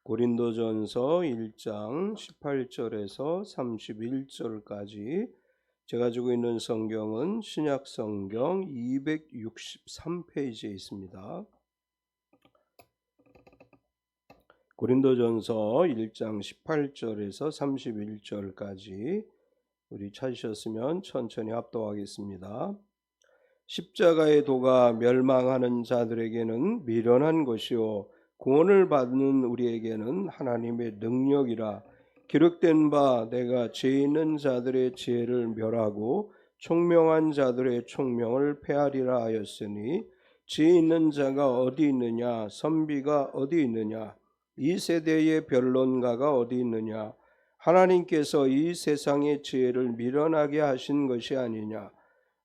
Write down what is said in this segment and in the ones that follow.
고린도전서 1장 18절에서 31절까지 제가 가지고 있는 성경은 신약 성경 263페이지에 있습니다. 고린도전서 1장 18절에서 31절까지 우리 찾으셨으면 천천히 합독하겠습니다. 십자가의 도가 멸망하는 자들에게는 미련한 것이요 구원을 받는 우리에게는 하나님의 능력이라. 기록된 바 내가 죄 있는 자들의 죄를 멸하고 총명한 자들의 총명을 폐하리라 하였으니 죄 있는 자가 어디 있느냐, 선비가 어디 있느냐, 이 세대의 변론가가 어디 있느냐. 하나님께서 이 세상의 지혜를 미련하게 하신 것이 아니냐.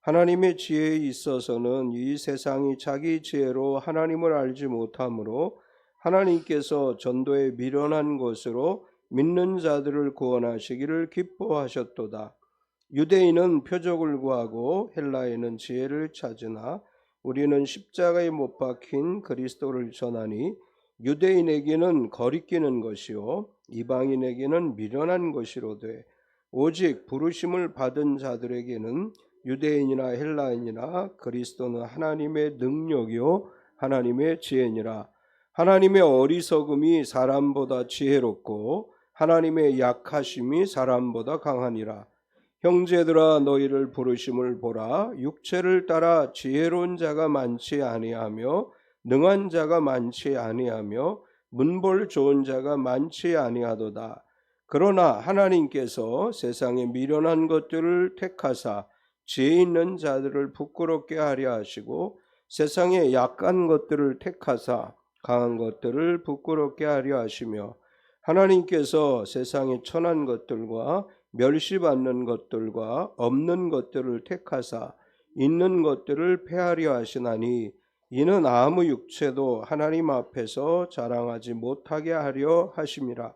하나님의 지혜에 있어서는 이 세상이 자기 지혜로 하나님을 알지 못하므로 하나님께서 전도에 미련한 것으로 믿는 자들을 구원하시기를 기뻐하셨도다. 유대인은 표적을 구하고 헬라인은 지혜를 찾으나 우리는 십자가에 못 박힌 그리스도를 전하니 유대인에게는 거리끼는 것이요 이방인에게는 미련한 것이로되 오직 부르심을 받은 자들에게는 유대인이나 헬라인이나 그리스도는 하나님의 능력이요 하나님의 지혜니라. 하나님의 어리석음이 사람보다 지혜롭고 하나님의 약하심이 사람보다 강하니라. 형제들아 너희를 부르심을 보라. 육체를 따라 지혜로운 자가 많지 아니하며 능한 자가 많지 아니하며 문벌 좋은 자가 많지 아니하도다. 그러나 하나님께서 세상에 미련한 것들을 택하사 지혜 있는 자들을 부끄럽게 하려 하시고 세상에 약한 것들을 택하사 강한 것들을 부끄럽게 하려 하시며 하나님께서 세상에 천한 것들과 멸시받는 것들과 없는 것들을 택하사 있는 것들을 폐하려 하시나니 이는 아무 육체도 하나님 앞에서 자랑하지 못하게 하려 하심이라.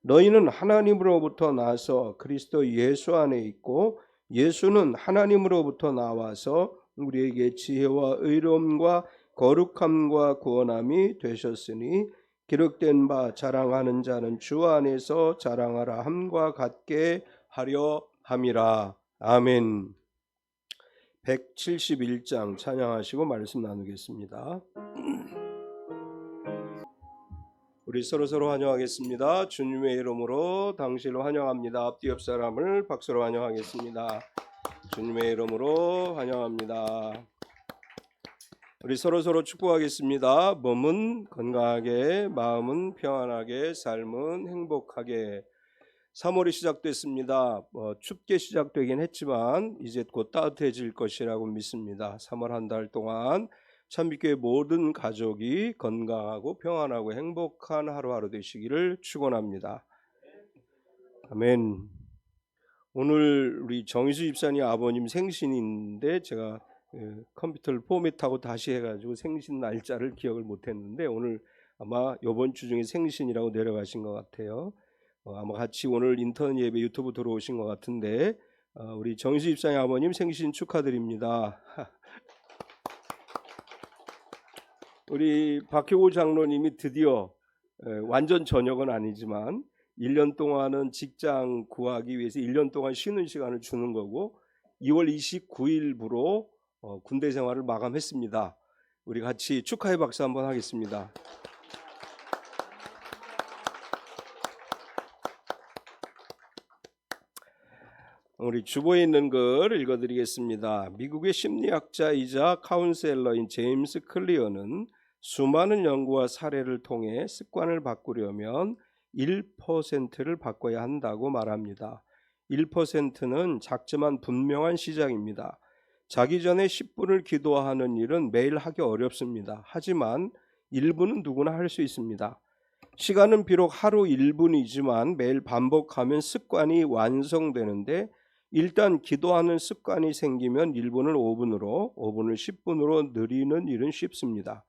너희는 하나님으로부터 나서 그리스도 예수 안에 있고 예수는 하나님으로부터 나와서 우리에게 지혜와 의로움과 거룩함과 구원함이 되셨으니 기록된 바 자랑하는 자는 주 안에서 자랑하라 함과 같게 하려 함이라. 아멘. 171장 찬양하시고 말씀 나누겠습니다. 우리 서로 환영하겠습니다. 주님의 이름으로 당신을 환영합니다. 앞뒤 옆 사람을 박수로 환영하겠습니다. 주님의 이름으로 환영합니다. 우리 서로 축복하겠습니다. 몸은 건강하게, 마음은 평안하게, 삶은 행복하게. 3월이 시작됐습니다. 춥게 시작되긴 했지만 이제 곧 따뜻해질 것이라고 믿습니다. 3월 한 달 동안 참빛교회 모든 가족이 건강하고 평안하고 행복한 하루하루 되시기를 축원합니다. 아멘. 오늘 우리 정희수 집사님 아버님 생신인데 제가 컴퓨터를 포맷하고 다시 해가지고 생신 날짜를 기억을 못했는데 오늘 아마 이번 주 중에 생신이라고 내려가신 것 같아요. 아마 같이 오늘 인터넷 예배 유튜브 들어오신 것 같은데 우리 정희수 집사님 아버님 생신 축하드립니다. 우리 박효고 장로님이 드디어 완전 전역은 아니지만 1년 동안은 직장 구하기 위해서 1년 동안 쉬는 시간을 주는 거고 2월 29일부로 군대 생활을 마감했습니다. 우리 같이 축하의 박수 한번 하겠습니다. 우리 주보에 있는 글 읽어드리겠습니다. 미국의 심리학자이자 카운셀러인 제임스 클리어는 수많은 연구와 사례를 통해 습관을 바꾸려면 1%를 바꿔야 한다고 말합니다. 1%는 작지만 분명한 시작입니다. 자기 전에 10분을 기도하는 일은 매일 하기 어렵습니다. 하지만 1분은 누구나 할 수 있습니다. 시간은 비록 하루 1분이지만 매일 반복하면 습관이 완성되는데 일단 기도하는 습관이 생기면 1분을 5분으로, 5분을 10분으로 늘리는 일은 쉽습니다.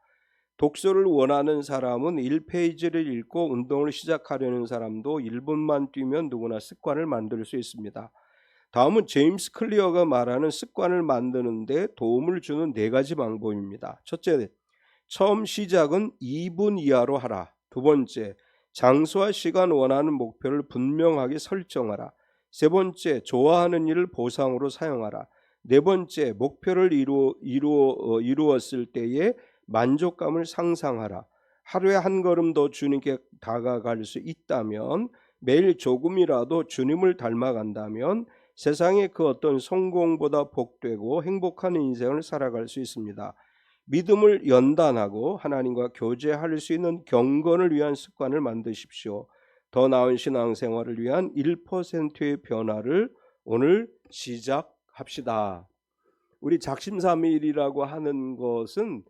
독서를 원하는 사람은 1페이지를 읽고 운동을 시작하려는 사람도 1분만 뛰면 누구나 습관을 만들 수 있습니다. 다음은 제임스 클리어가 말하는 습관을 만드는 데 도움을 주는 4가지 방법입니다. 첫째, 처음 시작은 2분 이하로 하라. 두 번째, 장소와 시간 원하는 목표를 분명하게 설정하라. 세 번째, 좋아하는 일을 보상으로 사용하라. 네 번째, 목표를 이루었을 때의 만족감을 상상하라. 하루에 한 걸음 더 주님께 다가갈 수 있다면, 매일 조금이라도 주님을 닮아간다면 세상의 그 어떤 성공보다 복되고 행복한 인생을 살아갈 수 있습니다. 믿음을 연단하고 하나님과 교제할 수 있는 경건을 위한 습관을 만드십시오. 더 나은 신앙생활을 위한 1%의 변화를 오늘 시작합시다. 우리 작심삼일이라고 하는 것은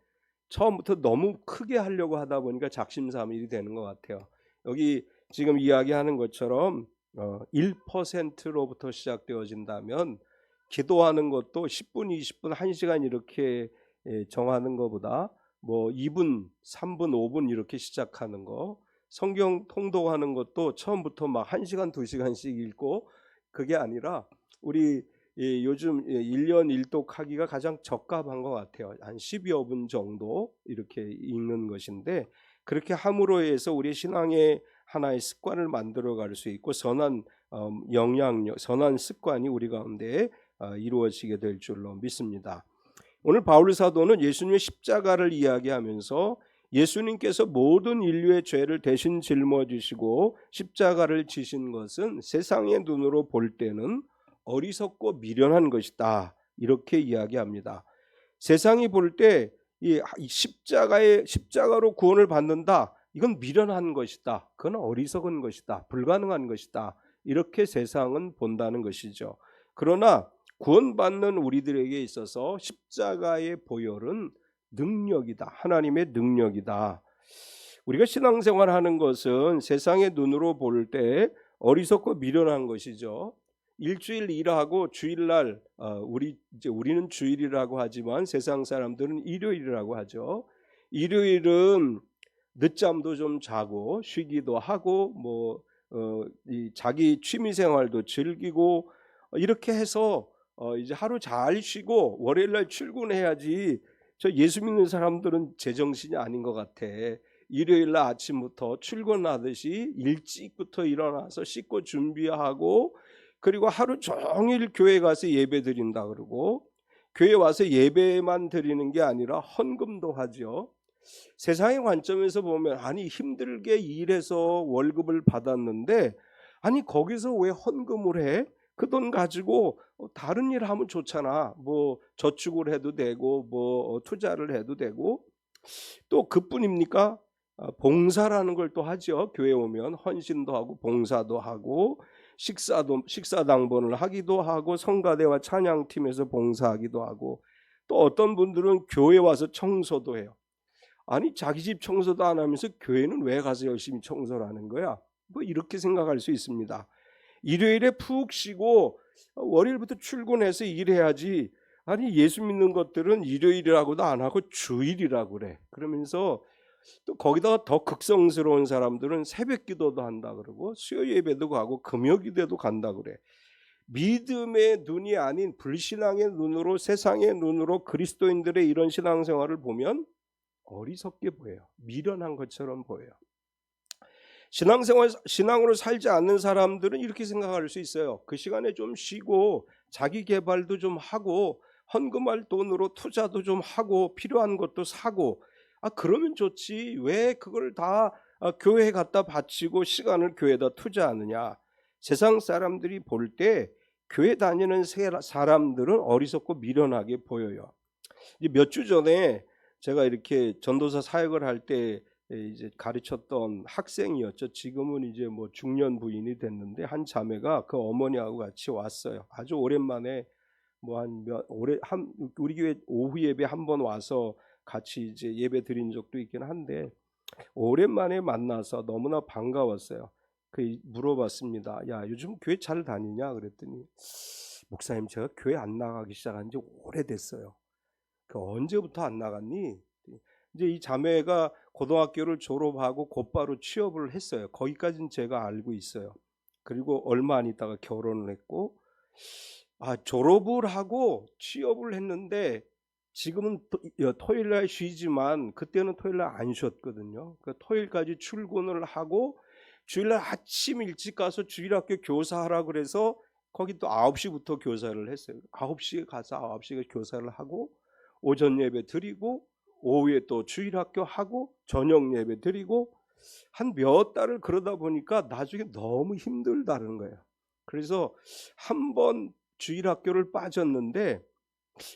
처음부터 너무 크게 하려고 하다 보니까 작심삼일이 되는 것 같아요. 여기 지금 이야기하는 것처럼 1%로부터 시작되어진다면 기도하는 것도 10분, 20분, 1시간 이렇게 정하는 것보다 뭐 2분, 3분, 5분 이렇게 시작하는 거, 성경 통독하는 것도 처음부터 막 1시간, 2시간씩 읽고, 그게 아니라 우리 요즘 1년 1독하기가 가장 적합한 것 같아요. 한 10여 분 정도 이렇게 읽는 것인데, 그렇게 함으로 해서 우리 신앙의 하나의 습관을 만들어갈 수 있고 선한 영향력, 선한 습관이 우리 가운데 이루어지게 될 줄로 믿습니다. 오늘 바울 사도는 예수님의 십자가를 이야기하면서 예수님께서 모든 인류의 죄를 대신 짊어지시고 십자가를 지신 것은 세상의 눈으로 볼 때는 어리석고 미련한 것이다, 이렇게 이야기합니다. 세상이 볼 때 이 십자가로 구원을 받는다, 이건 미련한 것이다, 그건 어리석은 것이다, 불가능한 것이다, 이렇게 세상은 본다는 것이죠. 그러나 구원받는 우리들에게 있어서 십자가의 보혈은 능력이다, 하나님의 능력이다. 우리가 신앙생활하는 것은 세상의 눈으로 볼 때 어리석고 미련한 것이죠. 일주일 일하고 주일날 우리는 주일이라고 하지만 세상 사람들은 일요일이라고 하죠. 일요일은 늦잠도 좀 자고 쉬기도 하고 자기 취미생활도 즐기고 이렇게 해서 이제 하루 잘 쉬고 월요일날 출근해야지. 저 예수 믿는 사람들은 제정신이 아닌 것 같아. 일요일날 아침부터 출근하듯이 일찍부터 일어나서 씻고 준비하고, 그리고 하루 종일 교회 가서 예배 드린다 그러고, 교회 와서 예배만 드리는 게 아니라 헌금도 하죠. 세상의 관점에서 보면 아니 힘들게 일해서 월급을 받았는데 아니 거기서 왜 헌금을 해? 그 돈 가지고 다른 일 하면 좋잖아. 뭐 저축을 해도 되고 뭐 투자를 해도 되고. 또 그뿐입니까? 봉사라는 걸 또 하죠. 교회 오면 헌신도 하고 봉사도 하고 식사당번을 하기도 하고 성가대와 찬양팀에서 봉사하기도 하고, 또 어떤 분들은 교회 와서 청소도 해요. 아니 자기 집 청소도 안 하면서 교회는 왜 가서 열심히 청소를 하는 거야? 뭐 이렇게 생각할 수 있습니다. 일요일에 푹 쉬고 월요일부터 출근해서 일해야지. 아니 예수 믿는 것들은 일요일이라고도 안 하고 주일이라고 그래. 그러면서 또 거기다가 더 극성스러운 사람들은 새벽 기도도 한다 그러고 수요 예배도 가고 금요 기도도 간다 그래. 믿음의 눈이 아닌 불신앙의 눈으로, 세상의 눈으로 그리스도인들의 이런 신앙생활을 보면 어리석게 보여요. 미련한 것처럼 보여요. 신앙으로 살지 않는 사람들은 이렇게 생각할 수 있어요. 그 시간에 좀 쉬고 자기 개발도 좀 하고 헌금할 돈으로 투자도 좀 하고 필요한 것도 사고, 그러면 좋지. 왜 그걸 다 교회에 갖다 바치고 시간을 교회에다 투자하느냐. 세상 사람들이 볼 때 교회 다니는 사람들은 어리석고 미련하게 보여요. 몇 주 전에 제가 이렇게 전도사 사역을 할 때 이제 가르쳤던 학생이었죠. 지금은 이제 뭐 중년 부인이 됐는데 한 자매가 그 어머니하고 같이 왔어요. 아주 오랜만에 우리 교회 오후 예배 한번 와서 같이 이제 예배 드린 적도 있긴 한데 오랜만에 만나서 너무나 반가웠어요. 물어봤습니다. 야, 요즘 교회 잘 다니냐? 그랬더니 목사님 제가 교회 안 나가기 시작한 지 오래됐어요. 언제부터 안 나갔니? 이제 이 자매가 고등학교를 졸업하고 곧바로 취업을 했어요. 거기까지는 제가 알고 있어요. 그리고 얼마 안 있다가 결혼을 했고, 졸업을 하고 취업을 했는데 지금은 토요일날 쉬지만 그때는 토요일날 안 쉬었거든요. 토요일까지 출근을 하고 주일날 아침 일찍 가서 주일학교 교사하라 그래서 거기 또 9시부터 교사를 했어요. 9시에 가서 9시에 교사를 하고 오전 예배 드리고 오후에 또 주일학교 하고 저녁 예배 드리고 한 몇 달을 그러다 보니까 나중에 너무 힘들다는 거예요. 그래서 한 번 주일학교를 빠졌는데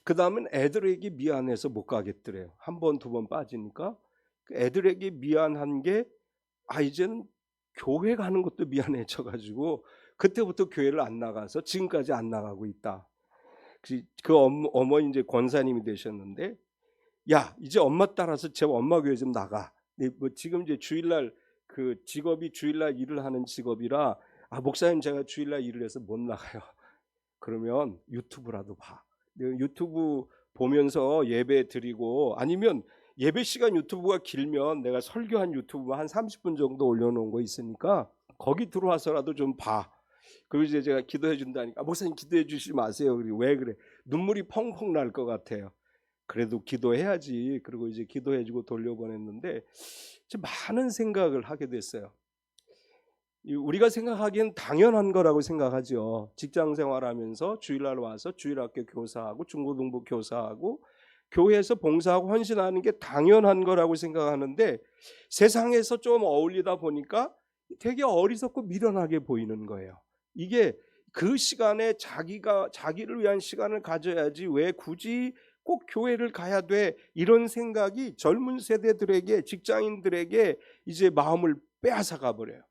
그 다음엔 애들에게 미안해서 못 가겠더래요. 한 번, 두 번 빠지니까 애들에게 미안한 게 이제는 교회 가는 것도 미안해져가지고 그때부터 교회를 안 나가서 지금까지 안 나가고 있다. 그 어머니 이제 권사님이 되셨는데, 야 이제 엄마 따라서 제 엄마 교회 좀 나가. 뭐 지금 이제 주일날 그 직업이 주일날 일을 하는 직업이라 목사님 제가 주일날 일을 해서 못 나가요. 그러면 유튜브라도 봐. 유튜브 보면서 예배 드리고, 아니면 예배 시간 유튜브가 길면 내가 설교한 유튜브 한 30분 정도 올려놓은 거 있으니까 거기 들어와서라도 좀 봐. 그리고 이제 제가 기도해 준다니까 목사님 기도해 주시지 마세요. 왜 그래? 눈물이 펑펑 날 것 같아요. 그래도 기도해야지. 그리고 이제 기도해주고 돌려보냈는데 많은 생각을 하게 됐어요. 우리가 생각하기엔 당연한 거라고 생각하죠. 직장 생활하면서 주일날 와서 주일학교 교사하고 중고등부 교사하고 교회에서 봉사하고 헌신하는 게 당연한 거라고 생각하는데 세상에서 좀 어울리다 보니까 되게 어리석고 미련하게 보이는 거예요. 이게 그 시간에 자기를 위한 시간을 가져야지 왜 굳이 꼭 교회를 가야 돼, 이런 생각이 젊은 세대들에게, 직장인들에게 이제 마음을 빼앗아 가버려요.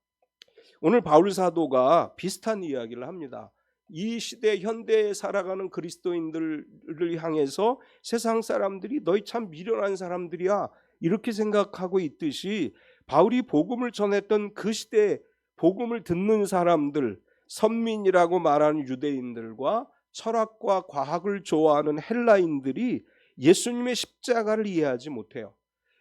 오늘 바울 사도가 비슷한 이야기를 합니다. 이 시대 현대에 살아가는 그리스도인들을 향해서 세상 사람들이 너희 참 미련한 사람들이야 이렇게 생각하고 있듯이, 바울이 복음을 전했던 그 시대에 복음을 듣는 사람들, 선민이라고 말하는 유대인들과 철학과 과학을 좋아하는 헬라인들이 예수님의 십자가를 이해하지 못해요.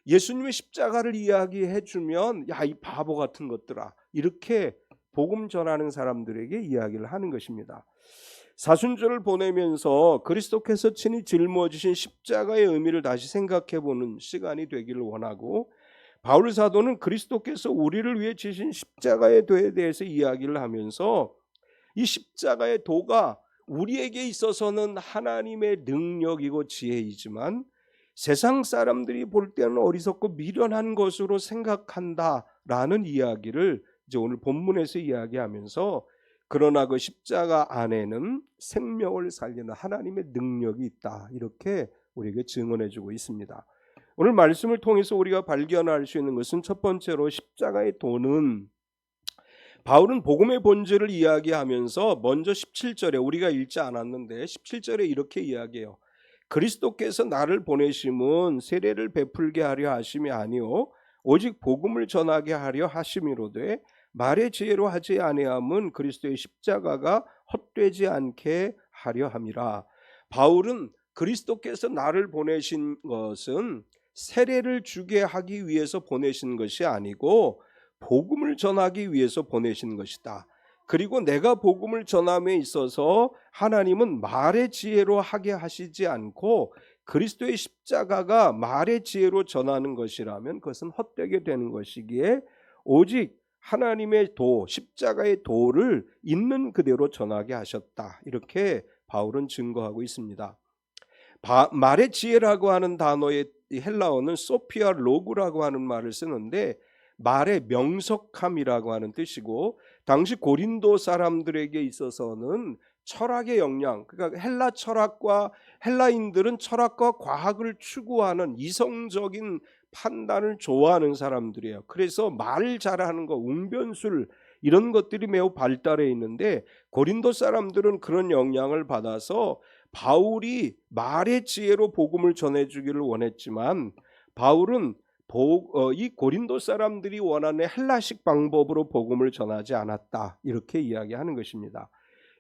예수님의 십자가를 이야기해 주면 야 이 바보 같은 것들아 이렇게 복음 전하는 사람들에게 이야기를 하는 것입니다. 사순절을 보내면서 그리스도께서 친히 짊어지신 십자가의 의미를 다시 생각해 보는 시간이 되기를 원하고, 바울 사도는 그리스도께서 우리를 위해 지신 십자가의 도에 대해서 이야기를 하면서 이 십자가의 도가 우리에게 있어서는 하나님의 능력이고 지혜이지만 세상 사람들이 볼 때는 어리석고 미련한 것으로 생각한다라는 이야기를 이제 오늘 본문에서 이야기하면서, 그러나 그 십자가 안에는 생명을 살리는 하나님의 능력이 있다 이렇게 우리에게 증언해주고 있습니다. 오늘 말씀을 통해서 우리가 발견할 수 있는 것은 첫 번째로 십자가의 도는, 바울은 복음의 본질을 이야기하면서 먼저 17절에 우리가 읽지 않았는데 17절에 이렇게 이야기해요. 그리스도께서 나를 보내심은 세례를 베풀게 하려 하심이 아니요 오직 복음을 전하게 하려 하심이로되 말의 지혜로 하지 아니함은 그리스도의 십자가가 헛되지 않게 하려 함이라. 바울은 그리스도께서 나를 보내신 것은 세례를 주게 하기 위해서 보내신 것이 아니고 복음을 전하기 위해서 보내신 것이다. 그리고 내가 복음을 전함에 있어서 하나님은 말의 지혜로 하게 하시지 않고 그리스도의 십자가가 말의 지혜로 전하는 것이라면 그것은 헛되게 되는 것이기에 오직 하나님의 도, 십자가의 도를 있는 그대로 전하게 하셨다. 이렇게 바울은 증거하고 있습니다. 말의 지혜라고 하는 단어의 헬라어는 소피아 로그라고 하는 말을 쓰는데 말의 명석함이라고 하는 뜻이고, 당시 고린도 사람들에게 있어서는 철학의 역량, 그러니까 헬라 철학과 헬라인들은 철학과 과학을 추구하는 이성적인 판단을 좋아하는 사람들이에요. 그래서 말 잘하는 거, 웅변술 이런 것들이 매우 발달해 있는데 고린도 사람들은 그런 영향을 받아서 바울이 말의 지혜로 복음을 전해주기를 원했지만 바울은 이 고린도 사람들이 원하는 헬라식 방법으로 복음을 전하지 않았다 이렇게 이야기하는 것입니다.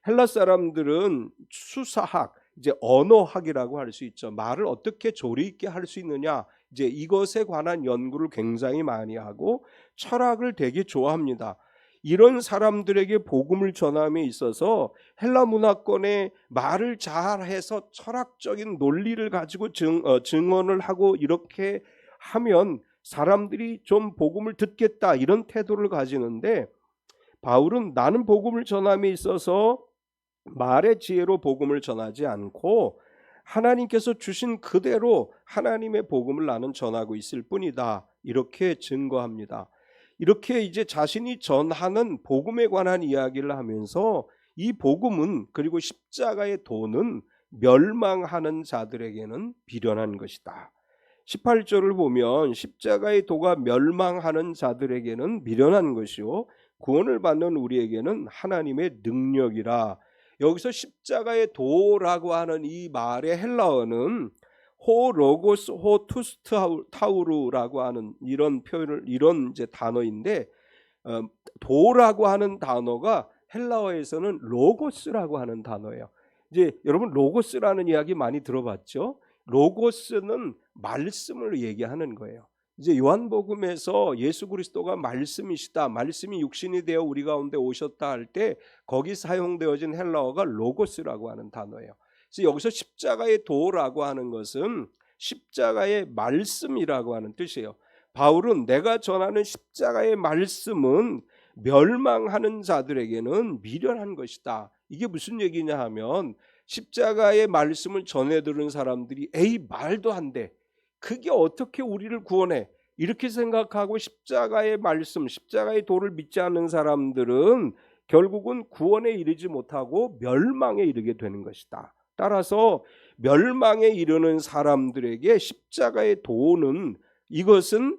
헬라 사람들은 수사학, 이제 언어학이라고 할 수 있죠. 말을 어떻게 조리 있게 할 수 있느냐, 이제 이것에 관한 연구를 굉장히 많이 하고 철학을 되게 좋아합니다. 이런 사람들에게 복음을 전함에 있어서 헬라 문화권의 말을 잘해서 철학적인 논리를 가지고 증언을 하고 이렇게 하면 사람들이 좀 복음을 듣겠다 이런 태도를 가지는데, 바울은 나는 복음을 전함에 있어서 말의 지혜로 복음을 전하지 않고 하나님께서 주신 그대로 하나님의 복음을 나는 전하고 있을 뿐이다, 이렇게 증거합니다. 이렇게 이제 자신이 전하는 복음에 관한 이야기를 하면서 이 복음은, 그리고 십자가의 도는 멸망하는 자들에게는 비련한 것이다. 18절을 보면 십자가의 도가 멸망하는 자들에게는 미련한 것이요 구원을 받는 우리에게는 하나님의 능력이라. 여기서 십자가의 도라고 하는 이 말의 헬라어는 호 로고스 호 투스타우루라고 하는 이런 표현을, 이런 이제 단어인데, 도라고 하는 단어가 헬라어에서는 로고스라고 하는 단어예요. 이제 여러분 로고스라는 이야기 많이 들어봤죠? 로고스는 말씀을 얘기하는 거예요. 이제 요한복음에서 예수 그리스도가 말씀이시다, 말씀이 육신이 되어 우리 가운데 오셨다 할 때 거기 사용되어진 헬라어가 로고스라고 하는 단어예요. 그래서 여기서 십자가의 도라고 하는 것은 십자가의 말씀이라고 하는 뜻이에요. 바울은 내가 전하는 십자가의 말씀은 멸망하는 자들에게는 미련한 것이다. 이게 무슨 얘기냐 하면, 십자가의 말씀을 전해 들은 사람들이 에이 말도 안 돼, 그게 어떻게 우리를 구원해, 이렇게 생각하고 십자가의 말씀, 십자가의 도를 믿지 않는 사람들은 결국은 구원에 이르지 못하고 멸망에 이르게 되는 것이다. 따라서 멸망에 이르는 사람들에게 십자가의 도는, 이것은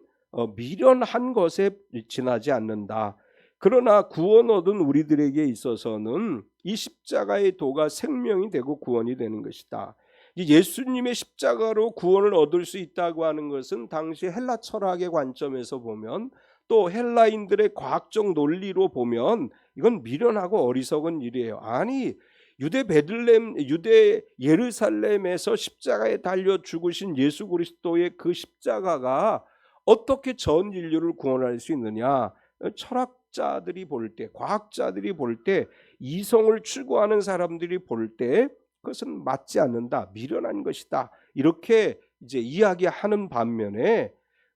미련한 것에 지나지 않는다. 그러나 구원 얻은 우리들에게 있어서는 이 십자가의 도가 생명이 되고 구원이 되는 것이다. 예수님의 십자가로 구원을 얻을 수 있다고 하는 것은 당시 헬라 철학의 관점에서 보면, 또 헬라인들의 과학적 논리로 보면 이건 미련하고 어리석은 일이에요. 아니, 유대 베들레헴, 유대 예루살렘에서 십자가에 달려 죽으신 예수 그리스도의 그 십자가가 어떻게 전 인류를 구원할 수 있느냐? 철학자들이 볼 때, 과학자들이 볼 때, 이성을 추구하는 사람들이 볼 때 그것은 맞지 않는다, 미련한 것이다, 이렇게 이제 이야기하는 반면에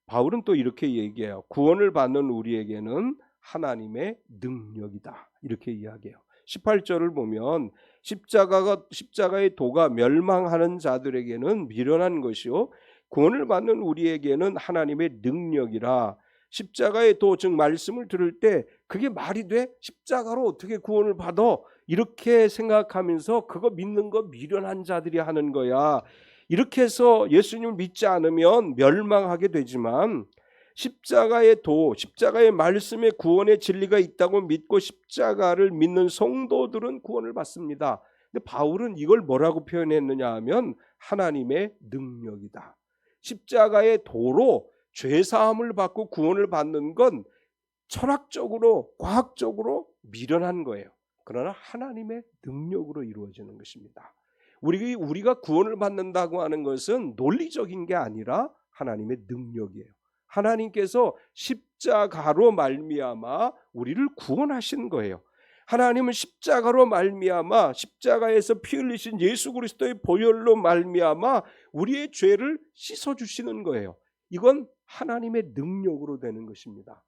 바울은 또 이렇게 얘기해요. 구원을 받는 우리에게는 하나님의 능력이다, 이렇게 이야기해요. 18절을 보면 십자가의 도가 멸망하는 자들에게는 미련한 것이요 구원을 받는 우리에게는 하나님의 능력이라. 십자가의 도, 즉 말씀을 들을 때 그게 말이 돼? 십자가로 어떻게 구원을 받아? 이렇게 생각하면서 그거 믿는 거 미련한 자들이 하는 거야, 이렇게 해서 예수님을 믿지 않으면 멸망하게 되지만, 십자가의 도, 십자가의 말씀에 구원의 진리가 있다고 믿고 십자가를 믿는 성도들은 구원을 받습니다. 근데 바울은 이걸 뭐라고 표현했느냐 하면 하나님의 능력이다. 십자가의 도로 죄사함을 받고 구원을 받는 건 철학적으로, 과학적으로 미련한 거예요. 그러나 하나님의 능력으로 이루어지는 것입니다. 우리가 구원을 받는다고 하는 것은 논리적인 게 아니라 하나님의 능력이에요. 하나님께서 십자가로 말미암아 우리를 구원하신 거예요. 하나님은 십자가로 말미암아, 십자가에서 피 흘리신 예수 그리스도의 보혈로 말미암아 우리의 죄를 씻어주시는 거예요. 이건 하나님의 능력으로 되는 것입니다.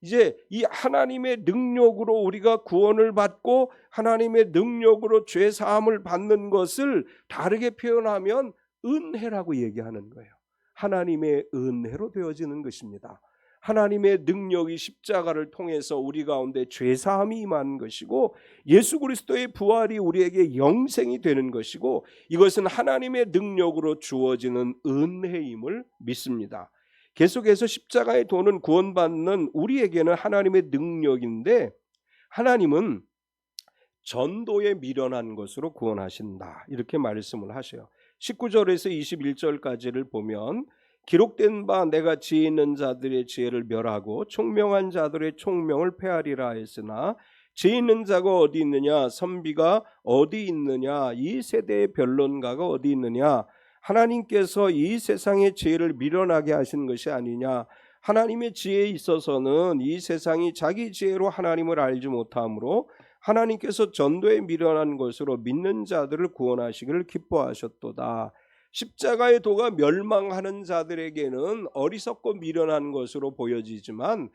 이제 이 하나님의 능력으로 우리가 구원을 받고 하나님의 능력으로 죄 사함을 받는 것을 다르게 표현하면 은혜라고 얘기하는 거예요. 하나님의 은혜로 되어지는 것입니다. 하나님의 능력이 십자가를 통해서 우리 가운데 죄 사함이 임하는 것이고, 예수 그리스도의 부활이 우리에게 영생이 되는 것이고, 이것은 하나님의 능력으로 주어지는 은혜임을 믿습니다. 계속해서 십자가의 도는 구원받는 우리에게는 하나님의 능력인데, 하나님은 전도에 미련한 것으로 구원하신다, 이렇게 말씀을 하셔요. 19절에서 21절까지를 보면, 기록된 바 내가 지혜 있는 자들의 지혜를 멸하고 총명한 자들의 총명을 폐하리라 했으나, 지혜 있는 자가 어디 있느냐, 선비가 어디 있느냐, 이 세대의 변론가가 어디 있느냐, 하나님께서 이 세상의 지혜를 미련하게 하신 것이 아니냐. 하나님의 지혜에 있어서는 이 세상이 자기 지혜로 하나님을 알지 못하므로 하나님께서 전도에 미련한 것으로 믿는 자들을 구원하시기를 기뻐하셨도다. 십자가의 도가 멸망하는 자들에게는 어리석고 미련한 것으로 보여지지만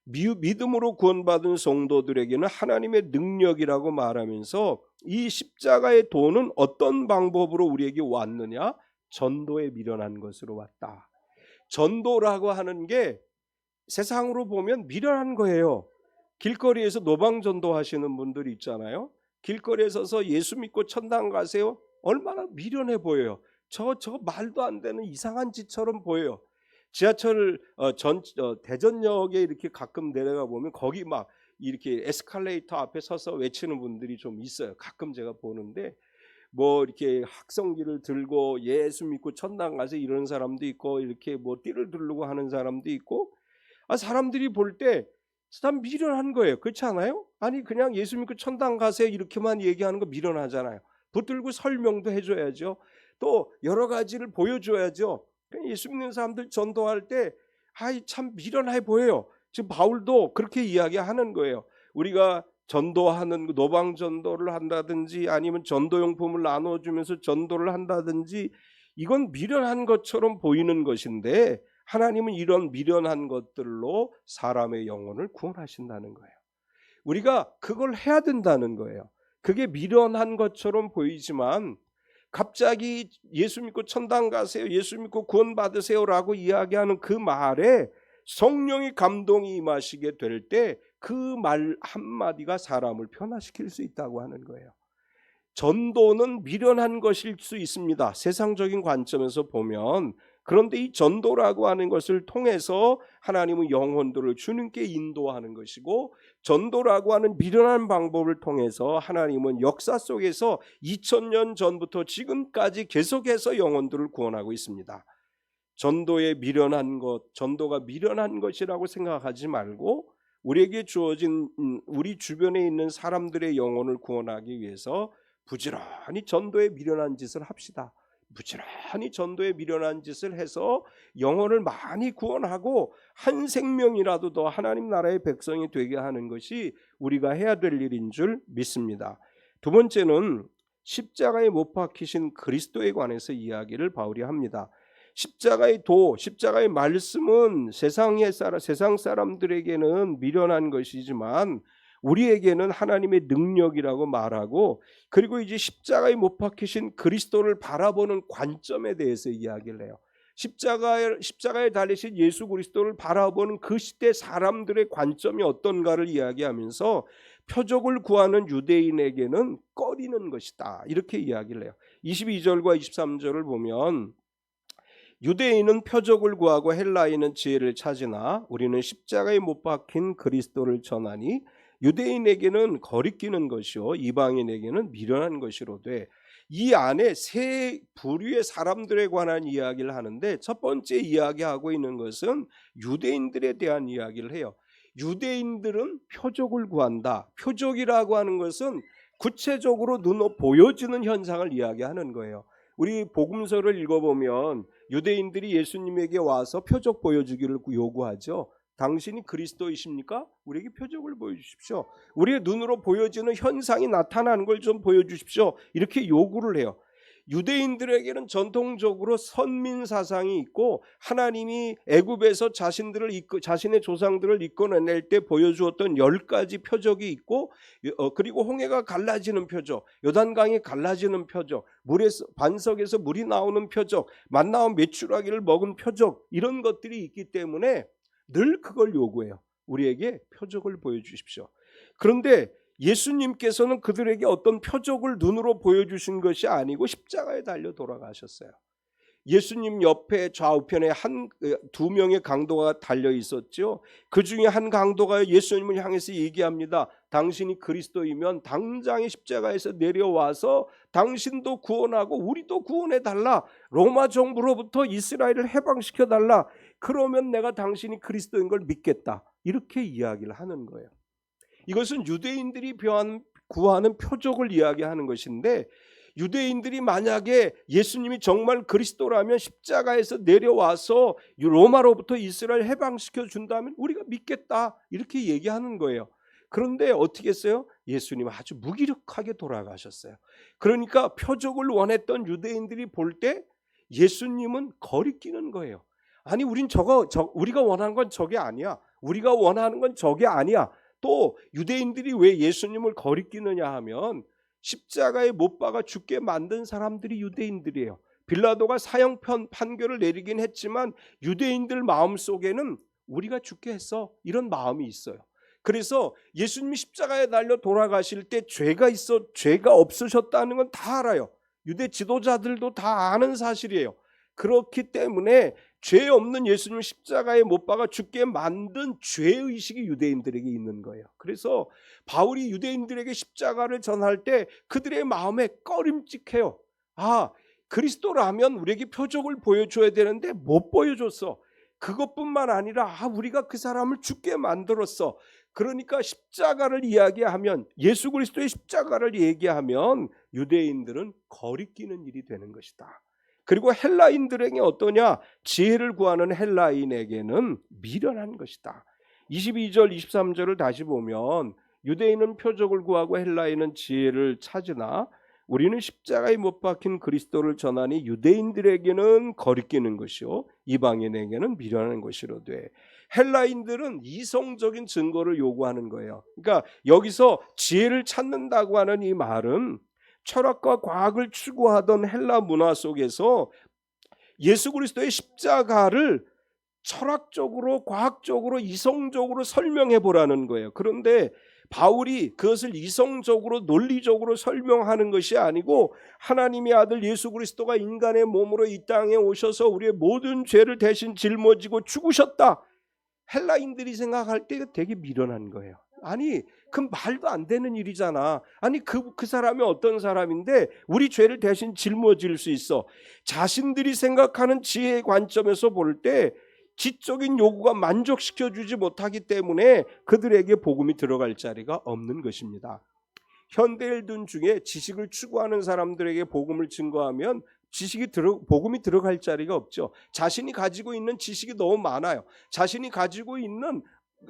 믿음으로 구원받은 성도들에게는 하나님의 능력이라고 말하면서 이 십자가의 도는 어떤 방법으로 우리에게 왔느냐? 전도에 미련한 것으로 왔다. 전도라고 하는 게 세상으로 보면 미련한 거예요. 길거리에서 노방전도 하시는 분들이 있잖아요. 길거리에 서서 예수 믿고 천당 가세요. 얼마나 미련해 보여요. 저 말도 안 되는 이상한 짓처럼 보여요. 지하철 대전역에 이렇게 가끔 내려가 보면 거기 막 이렇게 에스컬레이터 앞에 서서 외치는 분들이 좀 있어요. 가끔 제가 보는데 뭐 이렇게 학성기를 들고 예수 믿고 천당 가세요 이런 사람도 있고, 이렇게 뭐 띠를 두르고 하는 사람도 있고, 사람들이 볼 때 참 미련한 거예요. 그렇지 않아요? 아니 그냥 예수 믿고 천당 가세요 이렇게만 얘기하는 거 미련하잖아요. 붙들고 설명도 해줘야죠. 또 여러 가지를 보여줘야죠. 예수 믿는 사람들 전도할 때 참 미련해 보여요. 지금 바울도 그렇게 이야기하는 거예요. 우리가 전도하는 노방 전도를 한다든지 아니면 전도용품을 나눠주면서 전도를 한다든지 이건 미련한 것처럼 보이는 것인데 하나님은 이런 미련한 것들로 사람의 영혼을 구원하신다는 거예요. 우리가 그걸 해야 된다는 거예요. 그게 미련한 것처럼 보이지만 갑자기 예수 믿고 천당 가세요, 예수 믿고 구원 받으세요라고 이야기하는 그 말에 성령의 감동이 임하시게 될 때 그 말 한마디가 사람을 변화시킬 수 있다고 하는 거예요. 전도는 미련한 것일 수 있습니다. 세상적인 관점에서 보면. 그런데 이 전도라고 하는 것을 통해서 하나님은 영혼들을 주님께 인도하는 것이고, 전도라고 하는 미련한 방법을 통해서 하나님은 역사 속에서 2000년 전부터 지금까지 계속해서 영혼들을 구원하고 있습니다. 전도에 미련한 것, 전도가 미련한 것이라고 생각하지 말고 우리에게 주어진 우리 주변에 있는 사람들의 영혼을 구원하기 위해서 부지런히 전도에 미련한 짓을 합시다. 부지런히 전도에 미련한 짓을 해서 영혼을 많이 구원하고 한 생명이라도 더 하나님 나라의 백성이 되게 하는 것이 우리가 해야 될 일인 줄 믿습니다. 두 번째는 십자가에 못 박히신 그리스도에 관해서 이야기를 바울이 합니다. 십자가의 도, 십자가의 말씀은 세상 사람들에게는 미련한 것이지만 우리에게는 하나님의 능력이라고 말하고, 그리고 이제 십자가에 못 박히신 그리스도를 바라보는 관점에 대해서 이야기를 해요. 십자가에 달리신 예수 그리스도를 바라보는 그 시대 사람들의 관점이 어떤가를 이야기하면서 표적을 구하는 유대인에게는 꺼리는 것이다 이렇게 이야기를 해요. 22절과 23절을 보면 유대인은 표적을 구하고 헬라인은 지혜를 찾으나 우리는 십자가에 못 박힌 그리스도를 전하니 유대인에게는 거리끼는 것이요 이방인에게는 미련한 것이로되. 이 안에 세 부류의 사람들에 관한 이야기를 하는데 첫 번째 이야기하고 있는 것은 유대인들에 대한 이야기를 해요. 유대인들은 표적을 구한다. 표적이라고 하는 것은 구체적으로 눈으로 보여지는 현상을 이야기하는 거예요. 우리 복음서를 읽어보면 유대인들이 예수님에게 와서 표적 보여주기를 요구하죠. 당신이 그리스도이십니까? 우리에게 표적을 보여주십시오. 우리의 눈으로 보여지는 현상이 나타나는 걸 좀 보여주십시오. 이렇게 요구를 해요. 유대인들에게는 전통적으로 선민 사상이 있고 하나님이 애굽에서 자신의 조상들을 이끌어낼 때 보여주었던 10가지 표적이 있고, 그리고 홍해가 갈라지는 표적, 요단강이 갈라지는 표적, 반석에서 물이 나오는 표적, 만나온 메추라기를 먹은 표적, 이런 것들이 있기 때문에 늘 그걸 요구해요. 우리에게 표적을 보여주십시오. 그런데 예수님께서는 그들에게 어떤 표적을 눈으로 보여주신 것이 아니고 십자가에 달려 돌아가셨어요. 예수님 옆에 좌우편에 두 명의 강도가 달려 있었죠. 그 중에 한 강도가 예수님을 향해서 얘기합니다. 당신이 그리스도이면 당장에 십자가에서 내려와서 당신도 구원하고 우리도 구원해달라. 로마 정부로부터 이스라엘을 해방시켜달라. 그러면 내가 당신이 그리스도인 걸 믿겠다. 이렇게 이야기를 하는 거예요. 이것은 유대인들이 구하는 표적을 이야기하는 것인데, 유대인들이 만약에 예수님이 정말 그리스도라면 십자가에서 내려와서 로마로부터 이스라엘 해방시켜 준다면 우리가 믿겠다 이렇게 얘기하는 거예요. 그런데 어떻게 했어요? 예수님 아주 무기력하게 돌아가셨어요. 그러니까 표적을 원했던 유대인들이 볼 때 예수님은 거리끼는 거예요. 아니 우린 우리가 원하는 건 저게 아니야. 우리가 원하는 건 저게 아니야. 또 유대인들이 왜 예수님을 거리끼느냐 하면 십자가에 못 박아 죽게 만든 사람들이 유대인들이에요. 빌라도가 사형 판결을 내리긴 했지만 유대인들 마음속에는 우리가 죽게 했어 이런 마음이 있어요. 그래서 예수님이 십자가에 달려 돌아가실 때 죄가 없으셨다는 건 다 알아요. 유대 지도자들도 다 아는 사실이에요. 그렇기 때문에 죄 없는 예수님 십자가에 못 박아 죽게 만든 죄의식이 유대인들에게 있는 거예요. 그래서 바울이 유대인들에게 십자가를 전할 때 그들의 마음에 꺼림칙해요. 그리스도라면 우리에게 표적을 보여줘야 되는데 못 보여줬어. 그것뿐만 아니라 우리가 그 사람을 죽게 만들었어. 그러니까 십자가를 이야기하면, 예수 그리스도의 십자가를 얘기하면 유대인들은 거리끼는 일이 되는 것이다. 그리고 헬라인들에게 어떠냐? 지혜를 구하는 헬라인에게는 미련한 것이다. 22절 23절을 다시 보면 유대인은 표적을 구하고 헬라인은 지혜를 찾으나 우리는 십자가에 못 박힌 그리스도를 전하니 유대인들에게는 거리끼는 것이요 이방인에게는 미련한 것이로되. 헬라인들은 이성적인 증거를 요구하는 거예요. 그러니까 여기서 지혜를 찾는다고 하는 이 말은 철학과 과학을 추구하던 헬라 문화 속에서 예수 그리스도의 십자가를 철학적으로, 과학적으로, 이성적으로 설명해 보라는 거예요. 그런데 바울이 그것을 이성적으로, 논리적으로 설명하는 것이 아니고 하나님의 아들 예수 그리스도가 인간의 몸으로 이 땅에 오셔서 우리의 모든 죄를 대신 짊어지고 죽으셨다. 헬라인들이 생각할 때 되게 미련한 거예요. 아니 그 말도 안 되는 일이잖아. 아니 그 사람이 어떤 사람인데 우리 죄를 대신 짊어질 수 있어. 자신들이 생각하는 지혜의 관점에서 볼 때 지적인 요구가 만족시켜주지 못하기 때문에 그들에게 복음이 들어갈 자리가 없는 것입니다. 현대인들 중에 지식을 추구하는 사람들에게 복음을 증거하면 복음이 들어갈 자리가 없죠. 자신이 가지고 있는 지식이 너무 많아요. 자신이 가지고 있는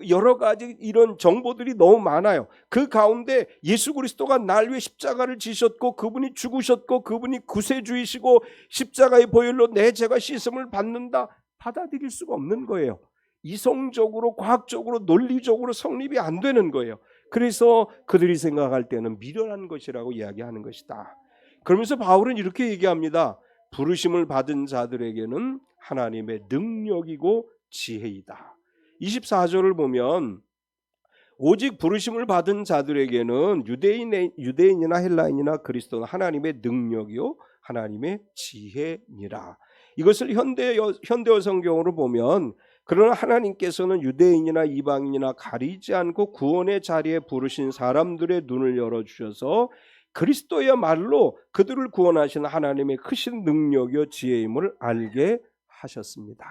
여러 가지 이런 정보들이 너무 많아요. 그 가운데 예수 그리스도가 날 위해 십자가를 지셨고 그분이 죽으셨고 그분이 구세주이시고 십자가의 보혈로 내 죄가 씻음을 받는다, 받아들일 수가 없는 거예요. 이성적으로, 과학적으로, 논리적으로 성립이 안 되는 거예요. 그래서 그들이 생각할 때는 미련한 것이라고 이야기하는 것이다. 그러면서 바울은 이렇게 얘기합니다. 부르심을 받은 자들에게는 하나님의 능력이고 지혜이다. 24절을 보면 오직 부르심을 받은 자들에게는 유대인이나 헬라인이나 그리스도는 하나님의 능력이요 하나님의 지혜니라. 이것을 현대어 성경으로 보면 그러나 하나님께서는 유대인이나 이방인이나 가리지 않고 구원의 자리에 부르신 사람들의 눈을 열어주셔서 그리스도의 말로 그들을 구원하신 하나님의 크신 능력이요 지혜임을 알게 하셨습니다.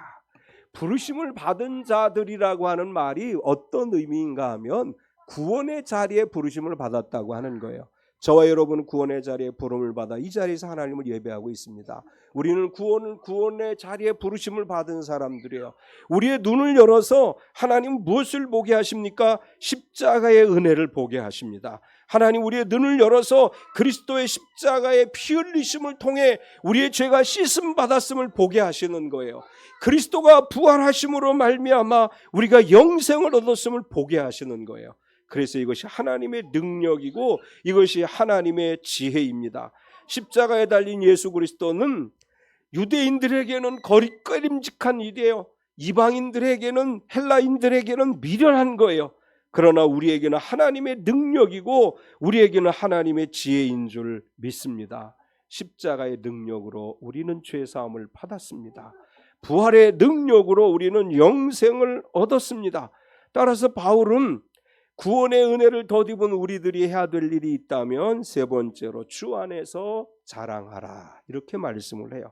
부르심을 받은 자들이라고 하는 말이 어떤 의미인가 하면 구원의 자리에 부르심을 받았다고 하는 거예요. 저와 여러분은 구원의 자리에 부름을 받아 이 자리에서 하나님을 예배하고 있습니다. 우리는 구원의 자리에 부르심을 받은 사람들이에요. 우리의 눈을 열어서 하나님 무엇을 보게 하십니까? 십자가의 은혜를 보게 하십니다. 하나님 우리의 눈을 열어서 그리스도의 십자가의 피 흘리심을 통해 우리의 죄가 씻음 받았음을 보게 하시는 거예요. 그리스도가 부활하심으로 말미암아 우리가 영생을 얻었음을 보게 하시는 거예요. 그래서 이것이 하나님의 능력이고 이것이 하나님의 지혜입니다. 십자가에 달린 예수 그리스도는 유대인들에게는 거리낌직한 일이에요. 이방인들에게는, 헬라인들에게는 미련한 거예요. 그러나 우리에게는 하나님의 능력이고 우리에게는 하나님의 지혜인 줄 믿습니다. 십자가의 능력으로 우리는 죄사함을 받았습니다. 부활의 능력으로 우리는 영생을 얻었습니다. 따라서 바울은 구원의 은혜를 덧입은 우리들이 해야 될 일이 있다면 세 번째로 주 안에서 자랑하라, 이렇게 말씀을 해요.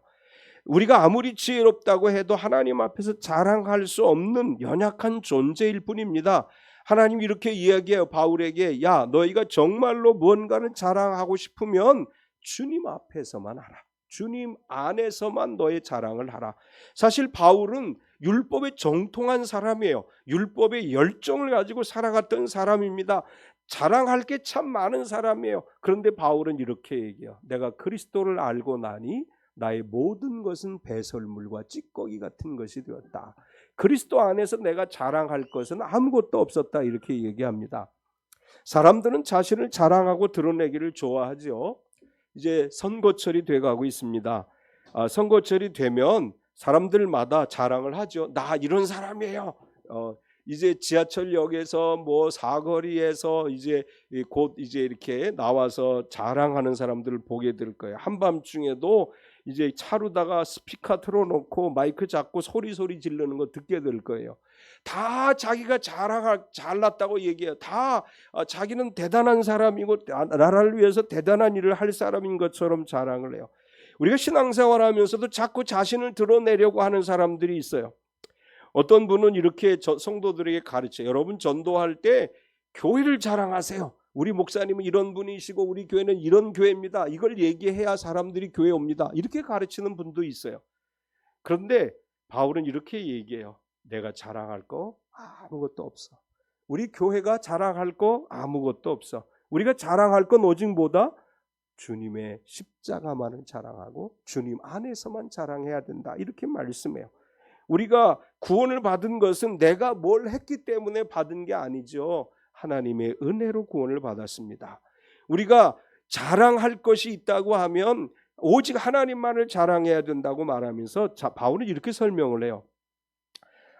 우리가 아무리 지혜롭다고 해도 하나님 앞에서 자랑할 수 없는 연약한 존재일 뿐입니다. 하나님 이렇게 이야기해요. 바울에게 야 너희가 정말로 무언가를 자랑하고 싶으면 주님 앞에서만 하라. 주님 안에서만 너의 자랑을 하라. 사실 바울은 율법에 정통한 사람이에요. 율법의 열정을 가지고 살아갔던 사람입니다. 자랑할 게 참 많은 사람이에요. 그런데 바울은 이렇게 얘기해요. 내가 그리스도를 알고 나니 나의 모든 것은 배설물과 찌꺼기 같은 것이 되었다. 그리스도 안에서 내가 자랑할 것은 아무것도 없었다. 이렇게 얘기합니다. 사람들은 자신을 자랑하고 드러내기를 좋아하죠. 이제 선거철이 돼가고 있습니다. 선거철이 되면 사람들마다 자랑을 하죠. 나 이런 사람이에요. 이제 지하철역에서 뭐 사거리에서 이제 곧 이제 이렇게 나와서 자랑하는 사람들을 보게 될 거예요. 한밤중에도 이제 차로다가 스피커 틀어놓고 마이크 잡고 소리 지르는 거 듣게 될 거예요. 다 자기가 잘났다고 얘기해요. 다 자기는 대단한 사람이고 나라를 위해서 대단한 일을 할 사람인 것처럼 자랑을 해요. 우리가 신앙생활하면서도 자꾸 자신을 드러내려고 하는 사람들이 있어요. 어떤 분은 이렇게 성도들에게 가르쳐요. 여러분 전도할 때 교회를 자랑하세요. 우리 목사님은 이런 분이시고 우리 교회는 이런 교회입니다. 이걸 얘기해야 사람들이 교회 옵니다. 이렇게 가르치는 분도 있어요. 그런데 바울은 이렇게 얘기해요. 내가 자랑할 거 아무것도 없어. 우리 교회가 자랑할 거 아무것도 없어. 우리가 자랑할 건 오직 뭐다? 주님의 십자가만을 자랑하고 주님 안에서만 자랑해야 된다. 이렇게 말씀해요. 우리가 구원을 받은 것은 내가 뭘 했기 때문에 받은 게 아니죠. 하나님의 은혜로 구원을 받았습니다. 우리가 자랑할 것이 있다고 하면 오직 하나님만을 자랑해야 된다고 말하면서 바울은 이렇게 설명을 해요.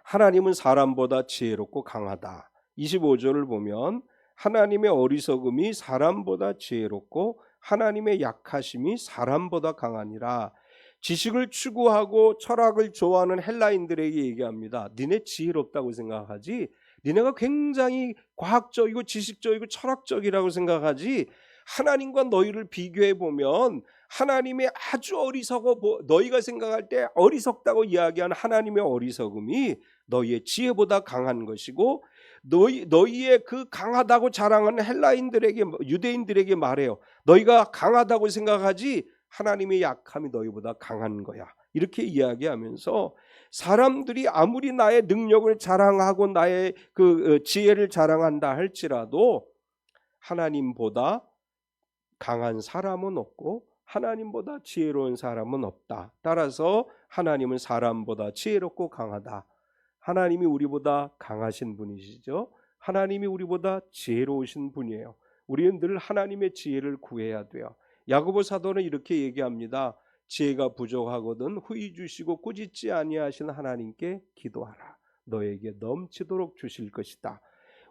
하나님은 사람보다 지혜롭고 강하다. 25절을 보면 하나님의 어리석음이 사람보다 지혜롭고 하나님의 약하심이 사람보다 강하니라. 지식을 추구하고 철학을 좋아하는 헬라인들에게 얘기합니다. 니네 지혜롭다고 생각하지? 니네가 굉장히 과학적이고 지식적이고 철학적이라고 생각하지? 하나님과 너희를 비교해 보면 하나님의 아주 어리석어, 너희가 생각할 때 어리석다고 이야기하는 하나님의 어리석음이 너희의 지혜보다 강한 것이고, 너희의 그 강하다고 자랑하는 헬라인들에게, 유대인들에게 말해요. 너희가 강하다고 생각하지 하나님의 약함이 너희보다 강한 거야. 이렇게 이야기하면서 사람들이 아무리 나의 능력을 자랑하고 나의 그 지혜를 자랑한다 할지라도 하나님보다 강한 사람은 없고 하나님보다 지혜로운 사람은 없다. 따라서 하나님은 사람보다 지혜롭고 강하다. 하나님이 우리보다 강하신 분이시죠. 하나님이 우리보다 지혜로우신 분이에요. 우리는 늘 하나님의 지혜를 구해야 돼요. 야고보 사도는 이렇게 얘기합니다. 지혜가 부족하거든 후히 주시고 꾸짖지 아니하신 하나님께 기도하라. 너에게 넘치도록 주실 것이다.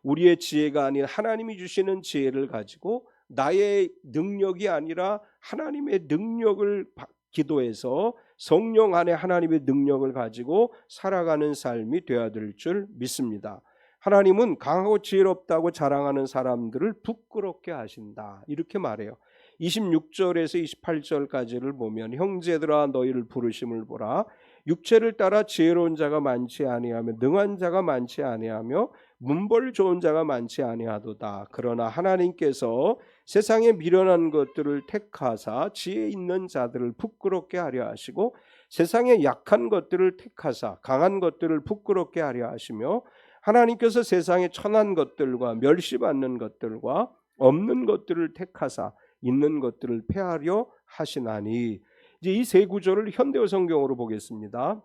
우리의 지혜가 아닌 하나님이 주시는 지혜를 가지고 나의 능력이 아니라 하나님의 능력을 기도해서 성령 안에 하나님의 능력을 가지고 살아가는 삶이 되어야 될 줄 믿습니다. 하나님은 강하고 지혜롭다고 자랑하는 사람들을 부끄럽게 하신다. 이렇게 말해요. 26절에서 28절까지를 보면 형제들아 너희를 부르심을 보라. 육체를 따라 지혜로운 자가 많지 아니하며 능한 자가 많지 아니하며 문벌 좋은 자가 많지 아니하도다. 그러나 하나님께서 세상에 미련한 것들을 택하사 지혜 있는 자들을 부끄럽게 하려 하시고 세상에 약한 것들을 택하사 강한 것들을 부끄럽게 하려 하시며 하나님께서 세상에 천한 것들과 멸시받는 것들과 없는 것들을 택하사 있는 것들을 폐하려 하시나니. 이제 이 세 구절을 현대어 성경으로 보겠습니다.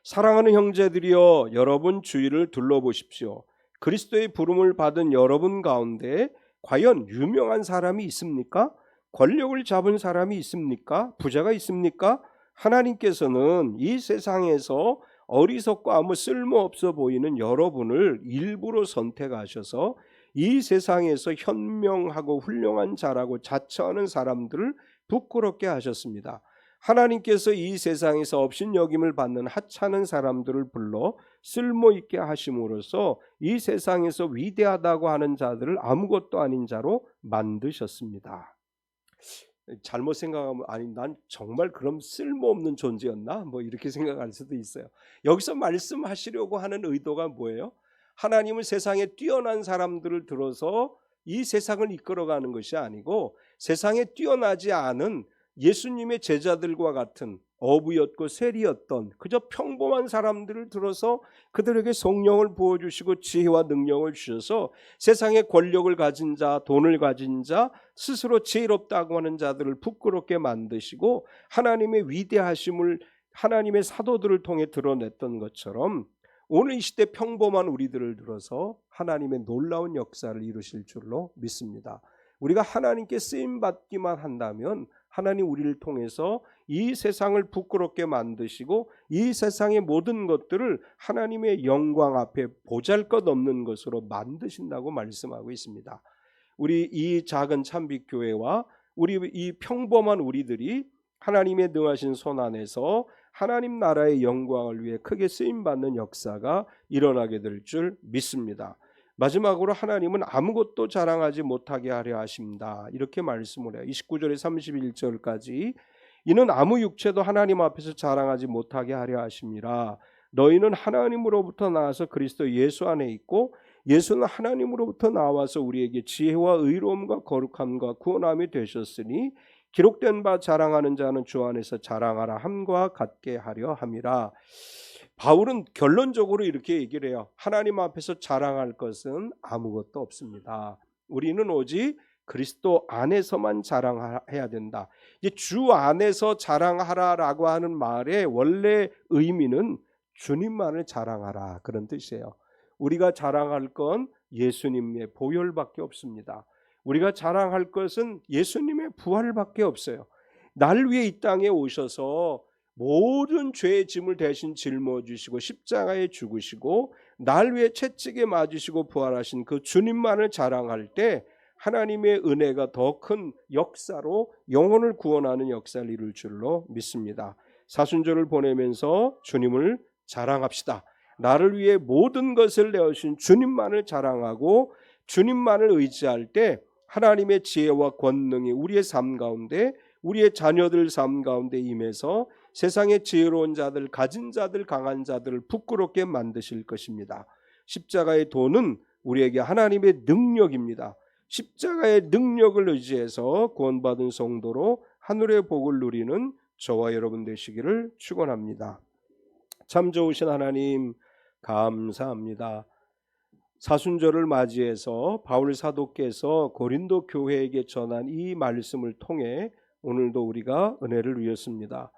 사랑하는 형제들이여 여러분 주위를 둘러보십시오. 그리스도의 부름을 받은 여러분 가운데 과연 유명한 사람이 있습니까? 권력을 잡은 사람이 있습니까? 부자가 있습니까? 하나님께서는 이 세상에서 어리석고 아무 쓸모없어 보이는 여러분을 일부러 선택하셔서 이 세상에서 현명하고 훌륭한 자라고 자처하는 사람들을 부끄럽게 하셨습니다. 하나님께서 이 세상에서 업신여김을 받는 하찮은 사람들을 불러 쓸모있게 하심으로써 이 세상에서 위대하다고 하는 자들을 아무것도 아닌 자로 만드셨습니다. 잘못 생각하면 아니 난 정말 그럼 쓸모없는 존재였나? 뭐 이렇게 생각할 수도 있어요. 여기서 말씀하시려고 하는 의도가 뭐예요? 하나님은 세상에 뛰어난 사람들을 들어서 이 세상을 이끌어가는 것이 아니고 세상에 뛰어나지 않은 예수님의 제자들과 같은 어부였고 세리였던 그저 평범한 사람들을 들어서 그들에게 성령을 부어주시고 지혜와 능력을 주셔서 세상의 권력을 가진 자, 돈을 가진 자, 스스로 지혜롭다고 하는 자들을 부끄럽게 만드시고 하나님의 위대하심을 하나님의 사도들을 통해 드러냈던 것처럼 오늘 이 시대 평범한 우리들을 들어서 하나님의 놀라운 역사를 이루실 줄로 믿습니다. 우리가 하나님께 쓰임받기만 한다면 하나님 우리를 통해서 이 세상을 부끄럽게 만드시고 이 세상의 모든 것들을 하나님의 영광 앞에 보잘것없는 것으로 만드신다고 말씀하고 있습니다. 우리 이 작은 참빛교회와 우리 이 평범한 우리들이 하나님의 능하신 손 안에서 하나님 나라의 영광을 위해 크게 쓰임받는 역사가 일어나게 될 줄 믿습니다. 마지막으로 하나님은 아무것도 자랑하지 못하게 하려 하십니다. 이렇게 말씀을 해요. 29절에 31절까지 이는 아무 육체도 하나님 앞에서 자랑하지 못하게 하려 하심이라. 너희는 하나님으로부터 나와서 그리스도 예수 안에 있고 예수는 하나님으로부터 나와서 우리에게 지혜와 의로움과 거룩함과 구원함이 되셨으니 기록된 바 자랑하는 자는 주 안에서 자랑하라 함과 같게 하려 함이라. 바울은 결론적으로 이렇게 얘기를 해요. 하나님 앞에서 자랑할 것은 아무것도 없습니다. 우리는 오직 그리스도 안에서만 자랑해야 된다. 이제 주 안에서 자랑하라라고 하는 말의 원래 의미는 주님만을 자랑하라 그런 뜻이에요. 우리가 자랑할 건 예수님의 보혈밖에 없습니다. 우리가 자랑할 것은 예수님의 부활밖에 없어요. 날 위해 이 땅에 오셔서 모든 죄의 짐을 대신 짊어 주시고 십자가에 죽으시고 날 위해 채찍에 맞으시고 부활하신 그 주님만을 자랑할 때 하나님의 은혜가 더 큰 역사로 영혼을 구원하는 역사를 이룰 줄로 믿습니다. 사순절을 보내면서 주님을 자랑합시다. 나를 위해 모든 것을 내어주신 주님만을 자랑하고 주님만을 의지할 때 하나님의 지혜와 권능이 우리의 삶 가운데 우리의 자녀들 삶 가운데 임해서 세상의 지혜로운 자들, 가진 자들, 강한 자들을 부끄럽게 만드실 것입니다. 십자가의 도는 우리에게 하나님의 능력입니다. 십자가의 능력을 의지해서 구원받은 성도로 하늘의 복을 누리는 저와 여러분 되시기를 축원합니다. 참 좋으신 하나님 감사합니다. 사순절을 맞이해서 바울 사도께서 고린도 교회에게 전한 이 말씀을 통해 오늘도 우리가 은혜를 누렸습니다.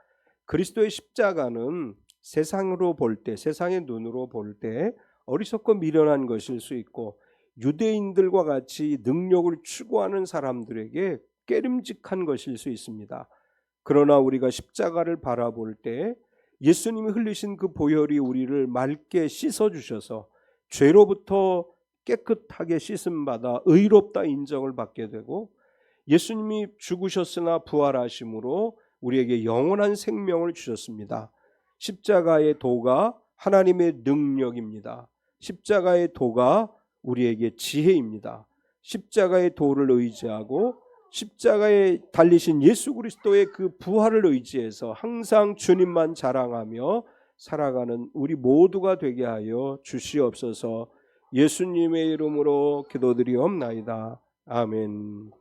그리스도의 십자가는 세상으로 볼 때, 세상의 눈으로 볼 때 어리석고 미련한 것일 수 있고 유대인들과 같이 능력을 추구하는 사람들에게 깨름직한 것일 수 있습니다. 그러나 우리가 십자가를 바라볼 때 예수님이 흘리신 그 보혈이 우리를 맑게 씻어주셔서 죄로부터 깨끗하게 씻음받아 의롭다 인정을 받게 되고 예수님이 죽으셨으나 부활하심으로 우리에게 영원한 생명을 주셨습니다. 십자가의 도가 하나님의 능력입니다. 십자가의 도가 우리에게 지혜입니다. 십자가의 도를 의지하고 십자가에 달리신 예수 그리스도의 그 부활을 의지해서 항상 주님만 자랑하며 살아가는 우리 모두가 되게 하여 주시옵소서. 예수님의 이름으로 기도드리옵나이다. 아멘.